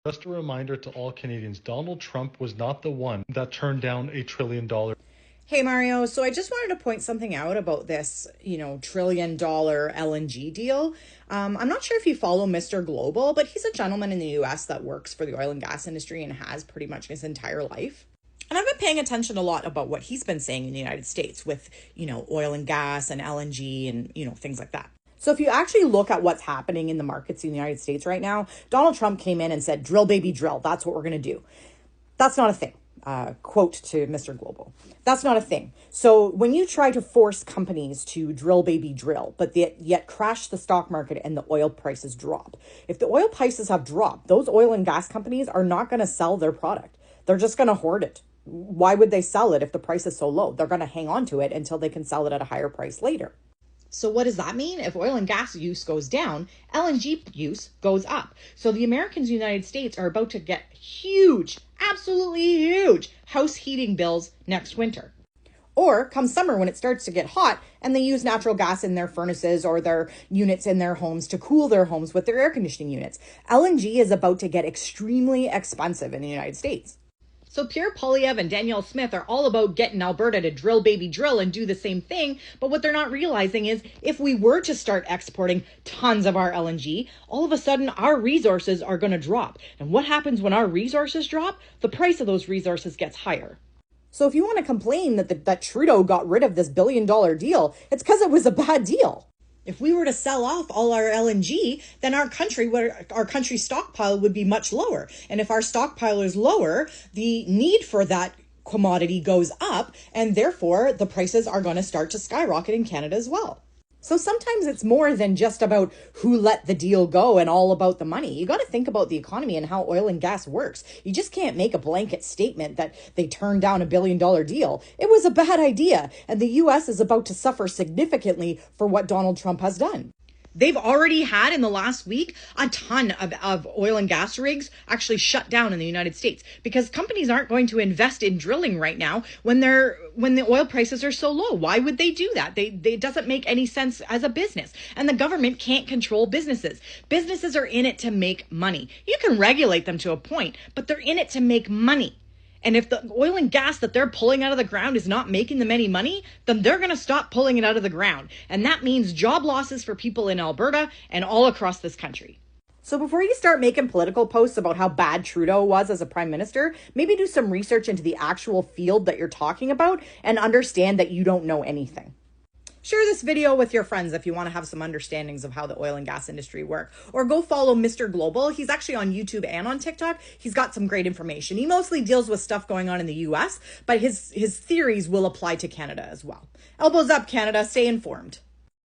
Just a reminder to all Canadians, Donald Trump was not the one that turned down $1 trillion. Hey Mario, so I just wanted to point something out about this, $1 trillion LNG deal. I'm not sure if you follow Mr. Global, but he's a gentleman in the US that works for the oil and gas industry and has pretty much his entire life. And I've been paying attention a lot about what he's been saying in the United States with, oil and gas and LNG and, things like that. So if you actually look at what's happening in the markets in the United States right now, Donald Trump came in and said, drill, baby, drill. That's what we're going to do. That's not a thing. Quote to Mr. Global. That's not a thing. So when you try to force companies to drill, baby, drill, but yet crash the stock market and the oil prices drop. If the oil prices have dropped, those oil and gas companies are not going to sell their product. They're just going to hoard it. Why would they sell it if the price is so low? They're going to hang on to it until they can sell it at a higher price later. So what does that mean? If oil and gas use goes down, LNG use goes up. So the Americans in the United States are about to get huge, absolutely huge house heating bills next winter. Or come summer when it starts to get hot and they use natural gas in their furnaces or their units in their homes to cool their homes with their air conditioning units. LNG is about to get extremely expensive in the United States. So Pierre Poilievre and Danielle Smith are all about getting Alberta to drill, baby, drill and do the same thing. But what they're not realizing is if we were to start exporting tons of our LNG, all of a sudden our resources are going to drop. And what happens when our resources drop? The price of those resources gets higher. So if you want to complain that Trudeau got rid of this $1 billion deal, it's because it was a bad deal. If we were to sell off all our LNG, then our country stockpile would be much lower. And if our stockpile is lower, the need for that commodity goes up, and therefore the prices are going to start to skyrocket in Canada as well. So sometimes it's more than just about who let the deal go and all about the money. You got to think about the economy and how oil and gas works. You just can't make a blanket statement that they turned down $1 billion deal. It was a bad idea, and the U.S. is about to suffer significantly for what Donald Trump has done. They've already had in the last week a ton of oil and gas rigs actually shut down in the United States because companies aren't going to invest in drilling right now when the oil prices are so low. Why would they do that? It doesn't make any sense as a business, and the government can't control businesses. Businesses are in it to make money. You can regulate them to a point, but they're in it to make money. And if the oil and gas that they're pulling out of the ground is not making them any money, then they're going to stop pulling it out of the ground. And that means job losses for people in Alberta and all across this country. So before you start making political posts about how bad Trudeau was as a prime minister, maybe do some research into the actual field that you're talking about and understand that you don't know anything. Share this video with your friends if you want to have some understandings of how the oil and gas industry work. Or go follow Mr. Global. He's actually on YouTube and on TikTok. He's got some great information. He mostly deals with stuff going on in the US, but his theories will apply to Canada as well. Elbows up, Canada. Stay informed.